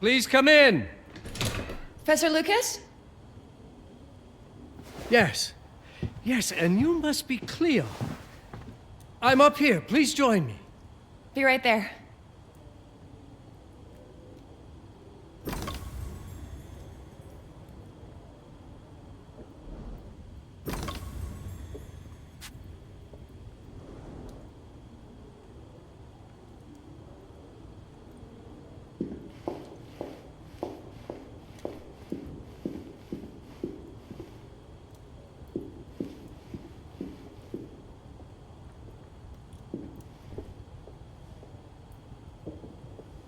Please come in. Professor Lucas? Yes. Yes, and you must be Cleo. I'm up here. Please join me. Be right there.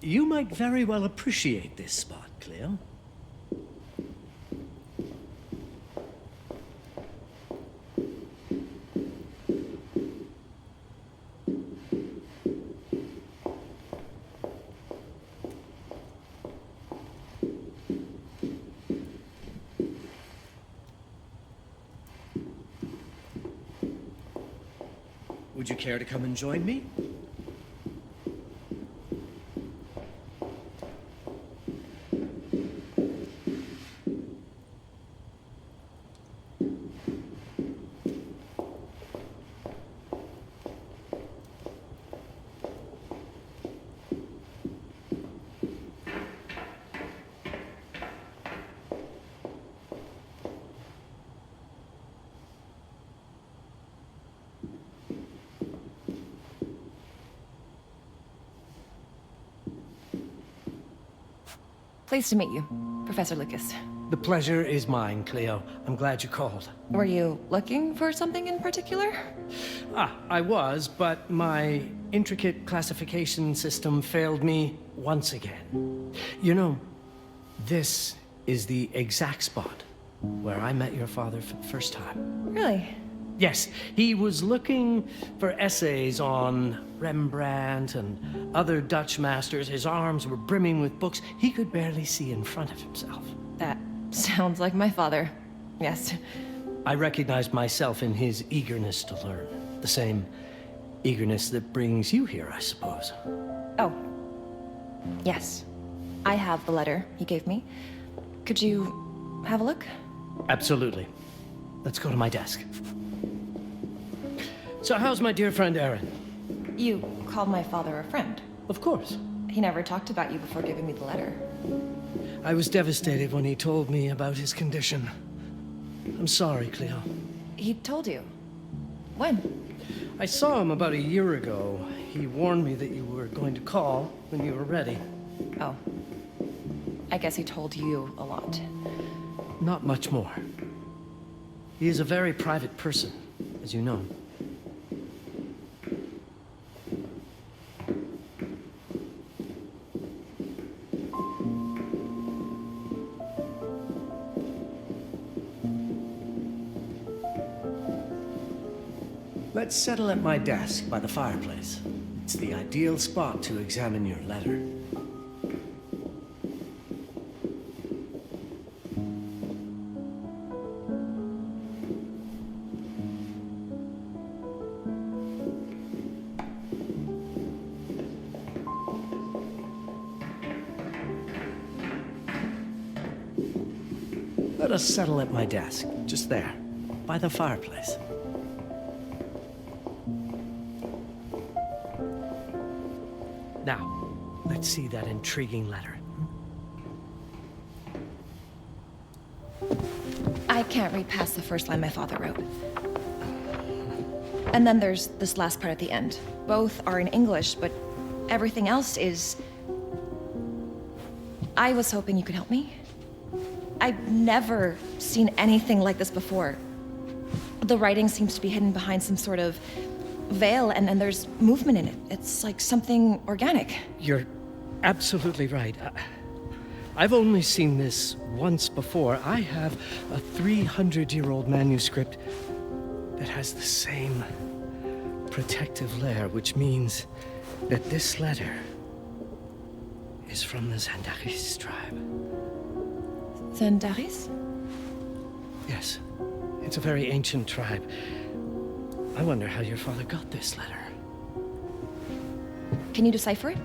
You might very well appreciate this spot, Cleo. Would you care to come and join me? Pleased to meet you, Professor Lucas. The pleasure is mine, Cleo. I'm glad you called. Were you looking for something in particular? I was, but my intricate classification system failed me once again. You know, this is the exact spot where I met your father for the first time. Really? Yes, he was looking for essays on Rembrandt and other Dutch masters. His arms were brimming with books. He could barely see in front of himself. That sounds like my father. Yes. I recognized myself in his eagerness to learn. The same eagerness that brings you here, I suppose. Oh. Yes. I have the letter he gave me. Could you have a look? Absolutely. Let's go to my desk. So how's my dear friend Aaron? You called my father a friend. Of course. He never talked about you before giving me the letter. I was devastated when he told me about his condition. I'm sorry, Cleo. He told you? When? I saw him about a year ago. He warned me that you were going to call when you were ready. Oh. I guess he told you a lot. Not much more. He is a very private person, as you know. Let's settle at my desk by the fireplace. It's the ideal spot to examine your letter. Let us settle at my desk, just there, by the fireplace. Now, let's see that intriguing letter. I can't read past the first line my father wrote. And then there's this last part at the end. Both are in English, but everything else is... I was hoping you could help me. I've never seen anything like this before. The writing seems to be hidden behind some sort of veil, and there's movement in it. It's like something organic. You're absolutely right. I've only seen this once before. I have a 300-year-old manuscript that has the same protective layer, which means that this letter is from the Zandaris tribe. Zandaris? Yes. It's a very ancient tribe. I wonder how your father got this letter. Can you decipher it?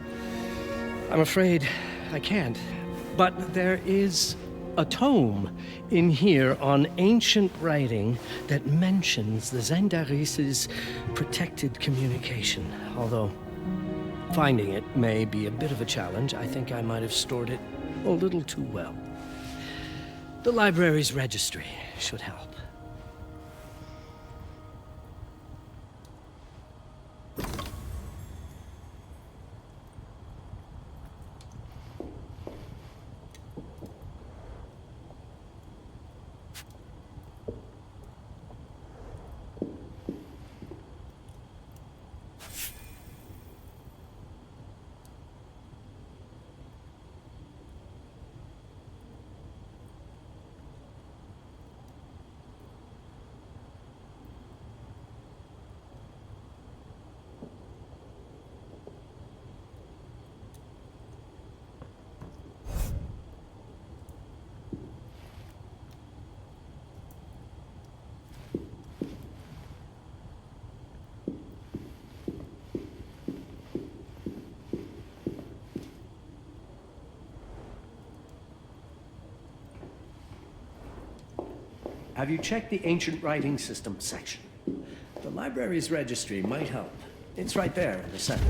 I'm afraid I can't. But there is a tome in here on ancient writing that mentions the Zendaris's protected communication. Although finding it may be a bit of a challenge, I think I might have stored it a little too well. The library's registry should help. Have you checked the ancient writing system section? The library's registry might help. It's right there in the center.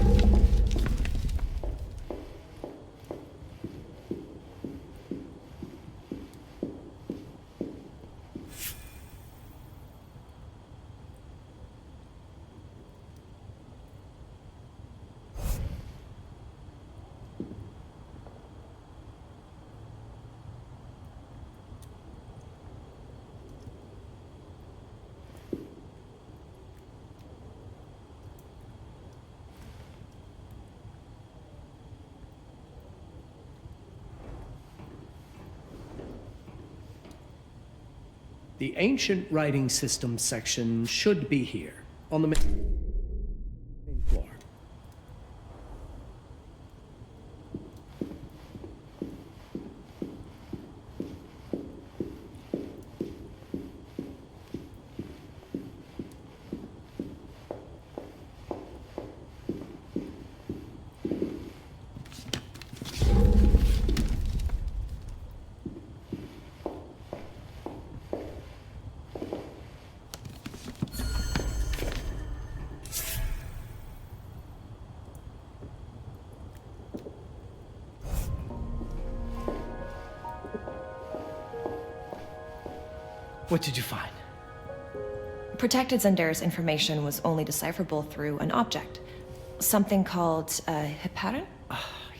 The ancient writing system section should be here, on the main floor. What did you find? Protected Zendaris information was only decipherable through an object. Something called a heparin?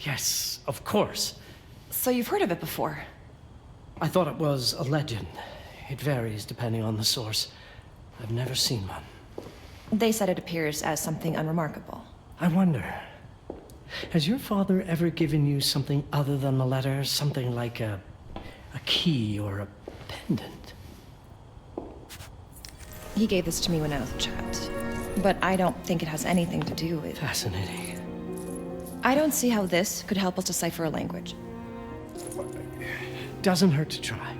Yes, of course. So you've heard of it before? I thought it was a legend. It varies depending on the source. I've never seen one. They said it appears as something unremarkable. I wonder, has your father ever given you something other than the letter? Something like a key or a pendant? He gave this to me when I was a child. But I don't think it has anything to do with... Fascinating. I don't see how this could help us decipher a language. Doesn't hurt to try.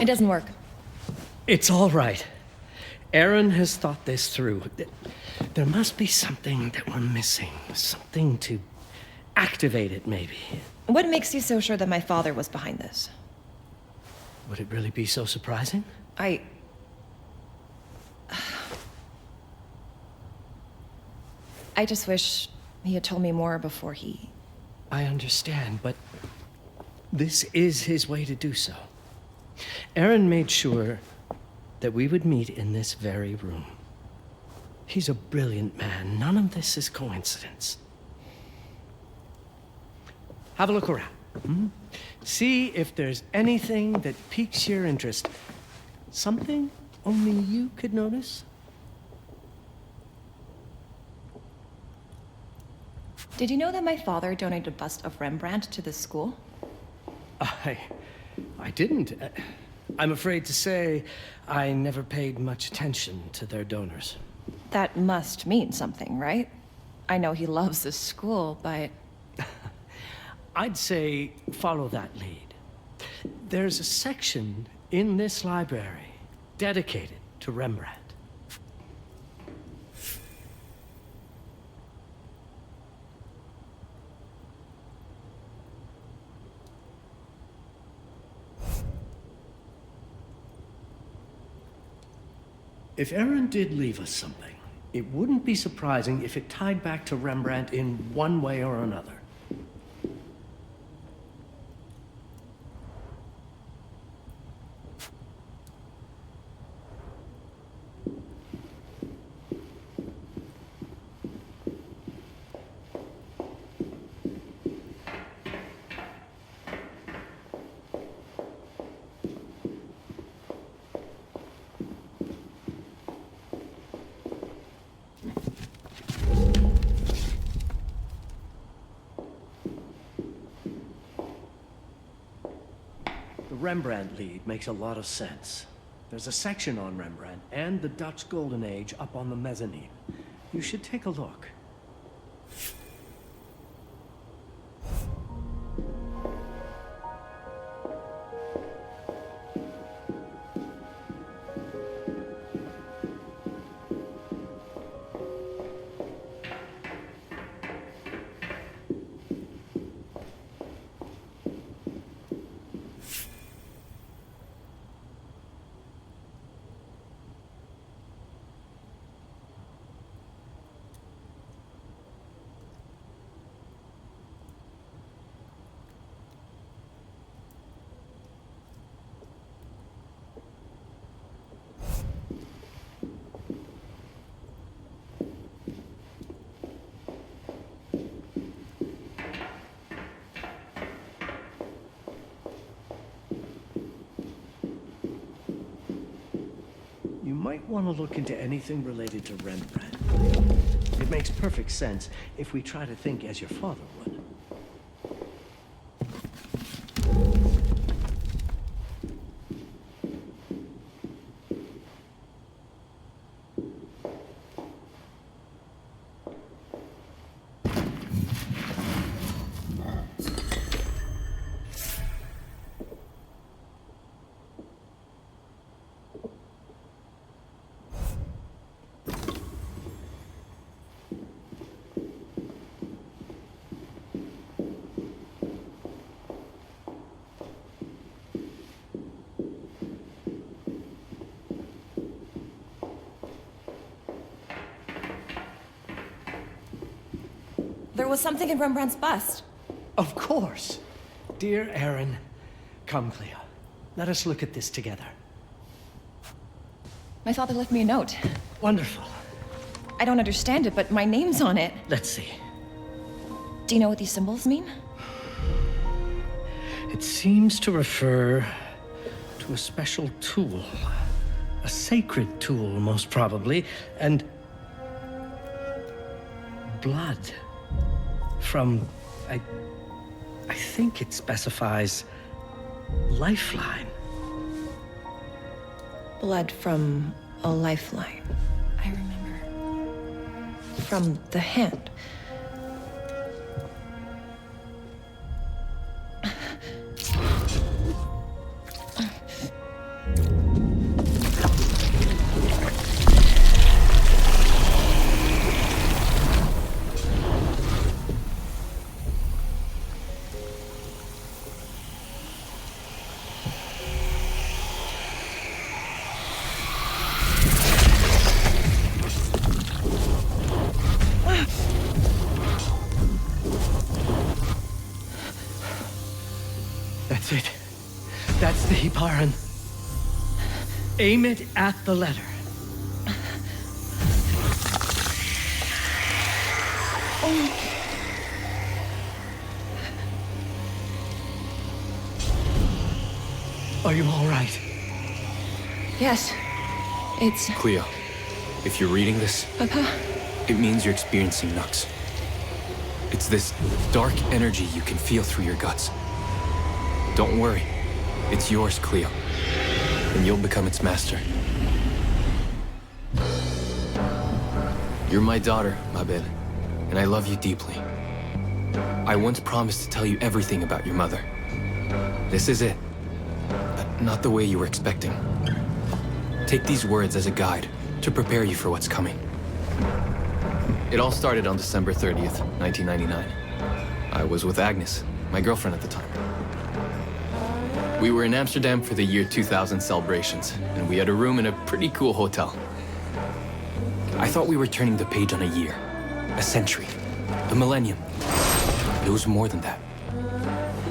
It doesn't work. It's all right. Aaron has thought this through. There must be something that we're missing. Something to activate it, maybe. What makes you so sure that my father was behind this? Would it really be so surprising? I just wish he had told me more before he... I understand, but this is his way to do so. Aaron made sure that we would meet in this very room. He's a brilliant man. None of this is coincidence. Have a look around. See if there's anything that piques your interest. Something only you could notice. Did you know that my father donated a bust of Rembrandt to this school? I didn't. I'm afraid to say I never paid much attention to their donors. That must mean something, right? I know he loves this school, but... I'd say follow that lead. There's a section in this library dedicated to Rembrandt. If Aaron did leave us something, it wouldn't be surprising if it tied back to Rembrandt in one way or another. The Rembrandt lead makes a lot of sense. There's a section on Rembrandt and the Dutch Golden Age up on the mezzanine. You should take a look. You might want to look into anything related to Rembrandt. It makes perfect sense if we try to think as your father would. There was something in Rembrandt's bust. Of course. Dear Aaron, come, Cleo. Let us look at this together. My father left me a note. Wonderful. I don't understand it, but my name's on it. Let's see. Do you know what these symbols mean? It seems to refer to a special tool. A sacred tool, most probably, and blood. From, I think it specifies lifeline. Blood from a lifeline. I remember. From the hand. That's it. That's the Hiparan. Aim it at the letter. Are you all right? Yes. It's... Cleo, if you're reading this, Papa? it means you're experiencing Nux. It's this dark energy you can feel through your guts. Don't worry. It's yours, Cleo. And you'll become its master. You're my daughter, Mabel, and I love you deeply. I once promised to tell you everything about your mother. This is it, but not the way you were expecting. Take these words as a guide to prepare you for what's coming. It all started on December 30th, 1999. I was with Agnes, my girlfriend at the time. We were in Amsterdam for the year 2000 celebrations, and we had a room in a pretty cool hotel. I thought we were turning the page on a year, a century, a millennium. But it was more than that.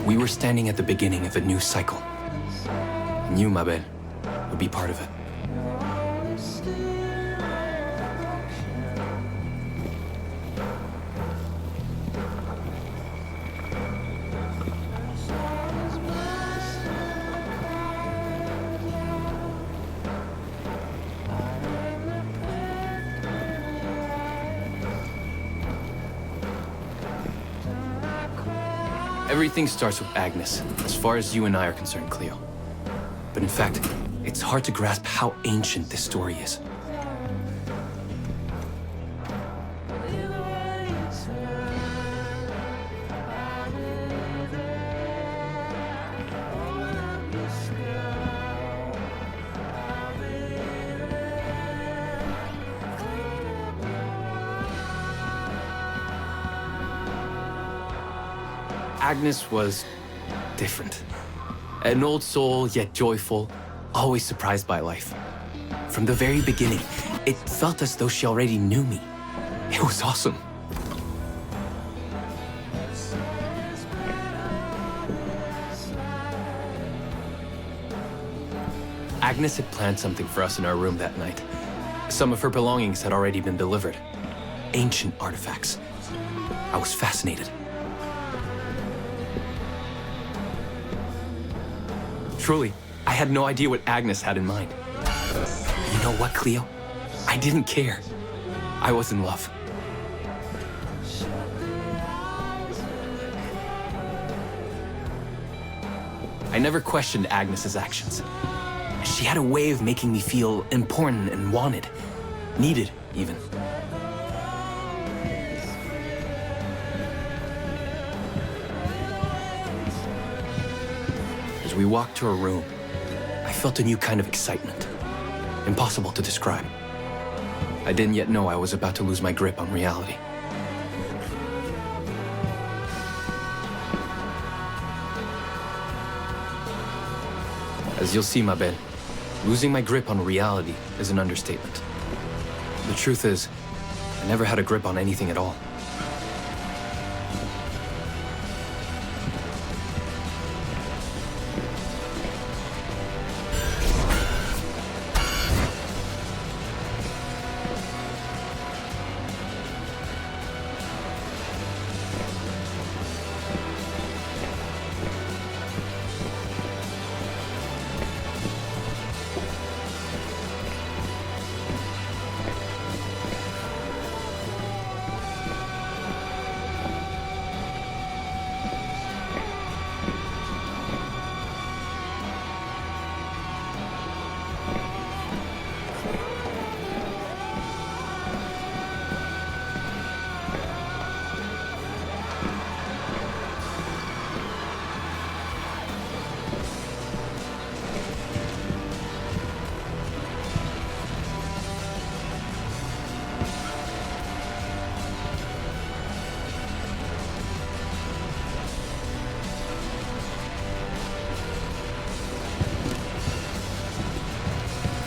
We were standing at the beginning of a new cycle. And you, Mabel, would be part of it. Everything starts with Agnes, as far as you and I are concerned, Cleo. But in fact, it's hard to grasp how ancient this story is. Agnes was different. An old soul, yet joyful, always surprised by life. From the very beginning, it felt as though she already knew me. It was awesome. Agnes had planned something for us in our room that night. Some of her belongings had already been delivered. Ancient artifacts. I was fascinated. Truly, I had no idea what Agnes had in mind. You know what, Cleo? I didn't care. I was in love. I never questioned Agnes's actions. She had a way of making me feel important and wanted. Needed, even. As we walked to her room, I felt a new kind of excitement. Impossible to describe. I didn't yet know I was about to lose my grip on reality. As you'll see, Mabel, losing my grip on reality is an understatement. The truth is, I never had a grip on anything at all.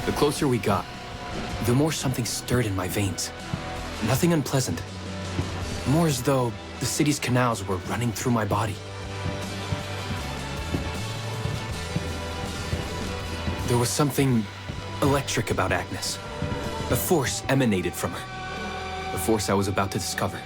The closer we got, the more something stirred in my veins. Nothing unpleasant. More as though the city's canals were running through my body. There was something electric about Agnes. A force emanated from her. A force I was about to discover.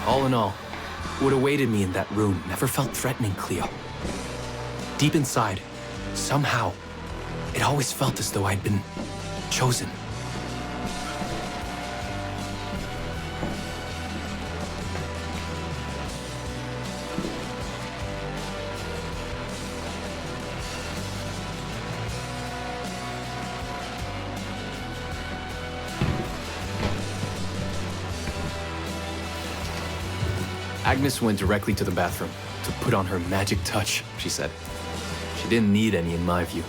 All in all, what awaited me in that room never felt threatening, Cleo. Deep inside, somehow, it always felt as though I'd been chosen. Agnes went directly to the bathroom to put on her magic touch, she said. She didn't need any in my view,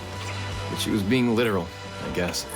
but she was being literal, I guess.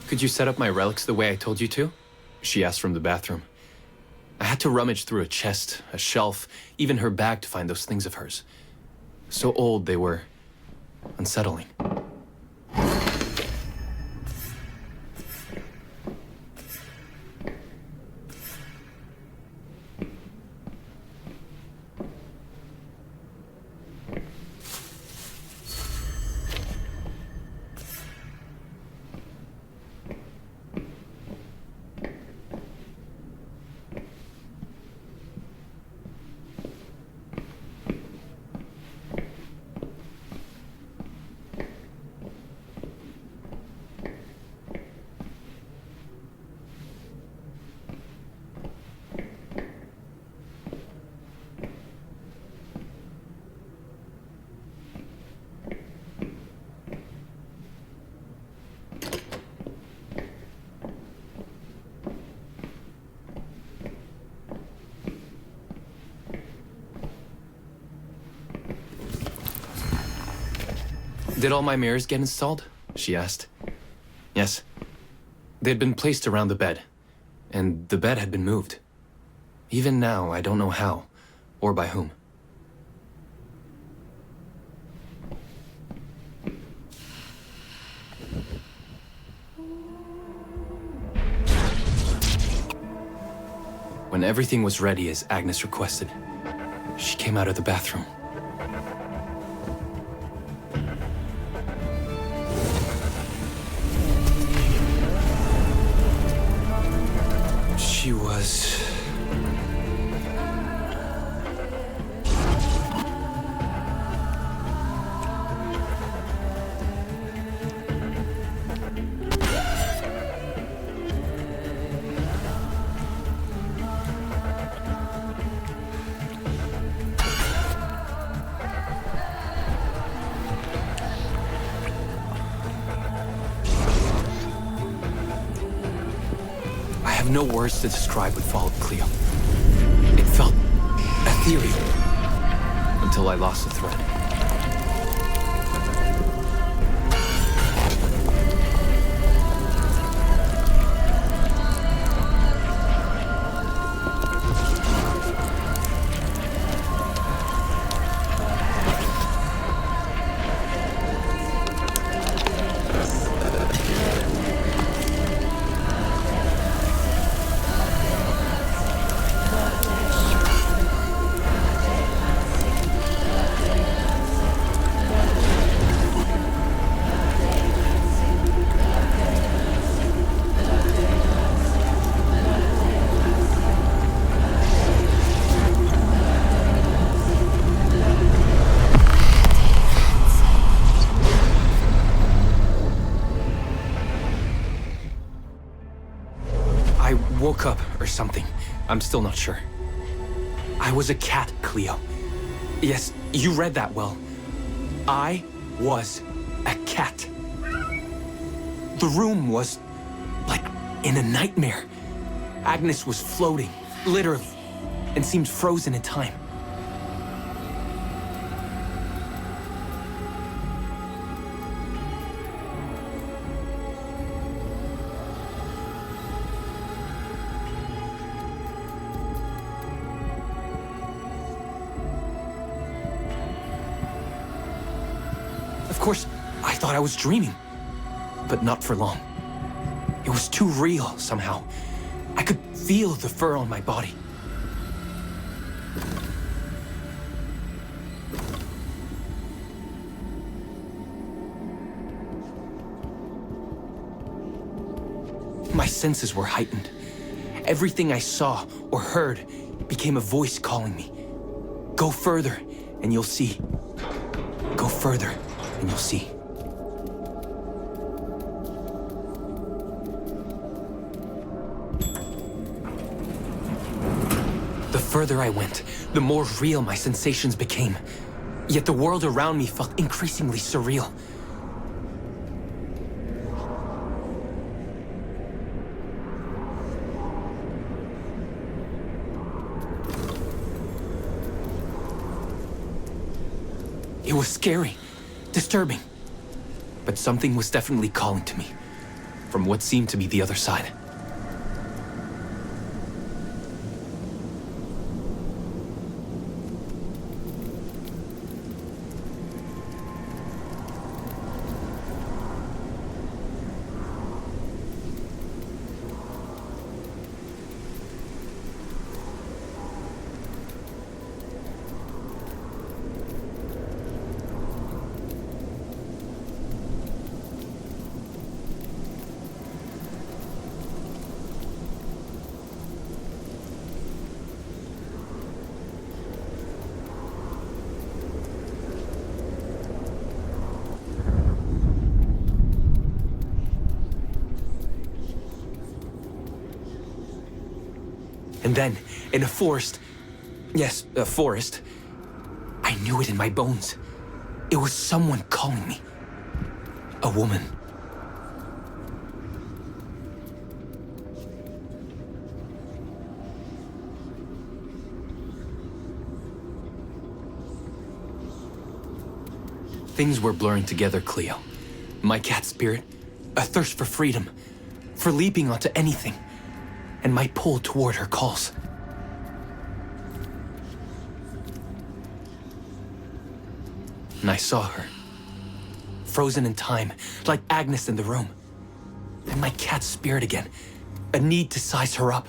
Could you set up my relics the way I told you to? She asked from the bathroom. I had to rummage through a chest, a shelf, even her bag to find those things of hers. So old they were unsettling. Did all my mirrors get installed? She asked. Yes. They'd been placed around the bed, and the bed had been moved. Even now, I don't know how, or by whom. When everything was ready as Agnes requested, she came out of the bathroom. She was... no words to describe what followed Cleo. It felt ethereal until I lost the thread. Woke up or something. I'm still not sure. I was a cat, Cleo. Yes, you read that well. I was a cat. The room was like in a nightmare. Agnes was floating, literally, and seemed frozen in time. Of course, I thought I was dreaming, but not for long. It was too real, somehow. I could feel the fur on my body. My senses were heightened. Everything I saw or heard became a voice calling me. Go further, and you'll see. Go further, and you'll see. The further I went, the more real my sensations became. Yet the world around me felt increasingly surreal. It was scary, disturbing, but something was definitely calling to me, from what seemed to be the other side. And then, in a forest, yes, a forest, I knew it in my bones. It was someone calling me. A woman. Things were blurring together, Cleo. My cat spirit, a thirst for freedom, for leaping onto anything, and my pull toward her calls. And I saw her, frozen in time, like Agnes in the room. And my cat spirit again, a need to size her up.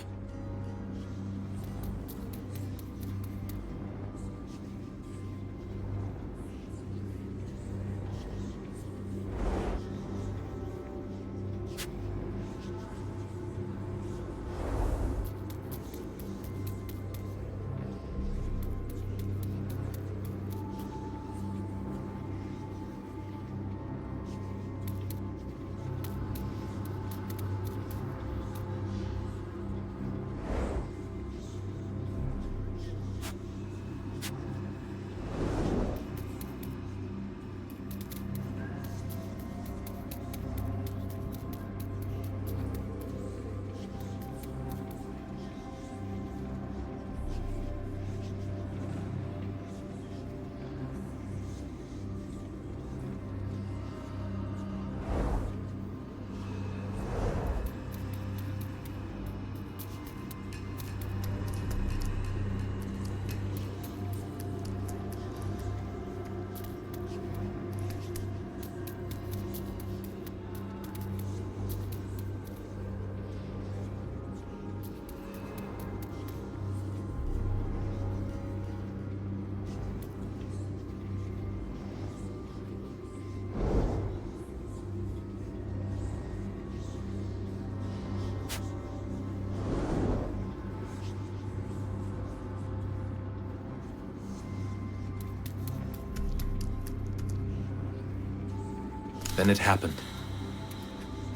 Then it happened.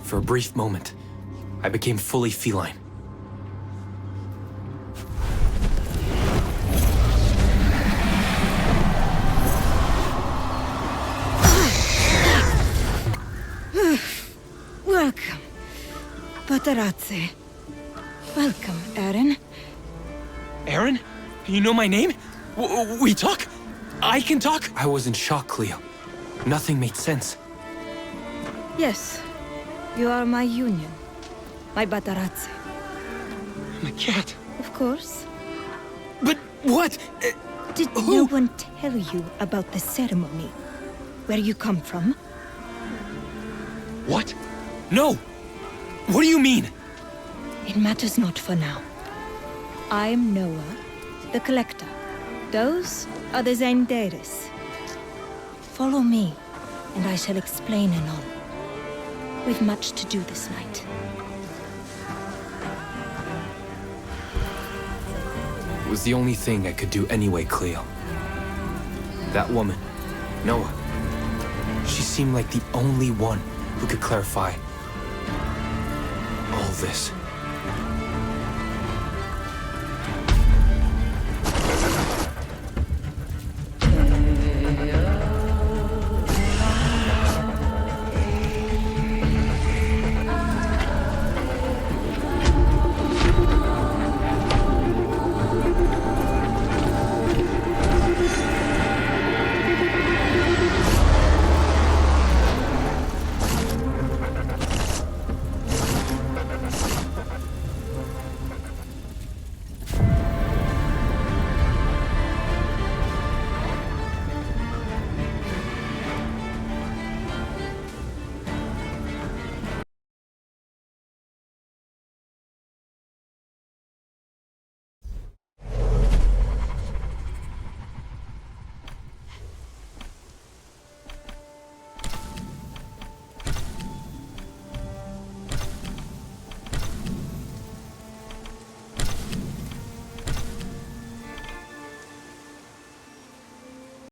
For a brief moment, I became fully feline. Welcome, Patarazzi. Welcome, Aaron. Aaron? You know my name? We talk? I can talk? I was in shock, Cleo. Nothing made sense. Yes, you are my union. My Patarazzi. My cat. Of course. But what? Did no one tell you about the ceremony? Where you come from? What? No! What do you mean? It matters not for now. I'm Noah, the Collector. Those are the Zendaris. Follow me, and I shall explain anon. We've much to do this night. It was the only thing I could do anyway, Cleo. That woman, Noah, she seemed like the only one who could clarify all this.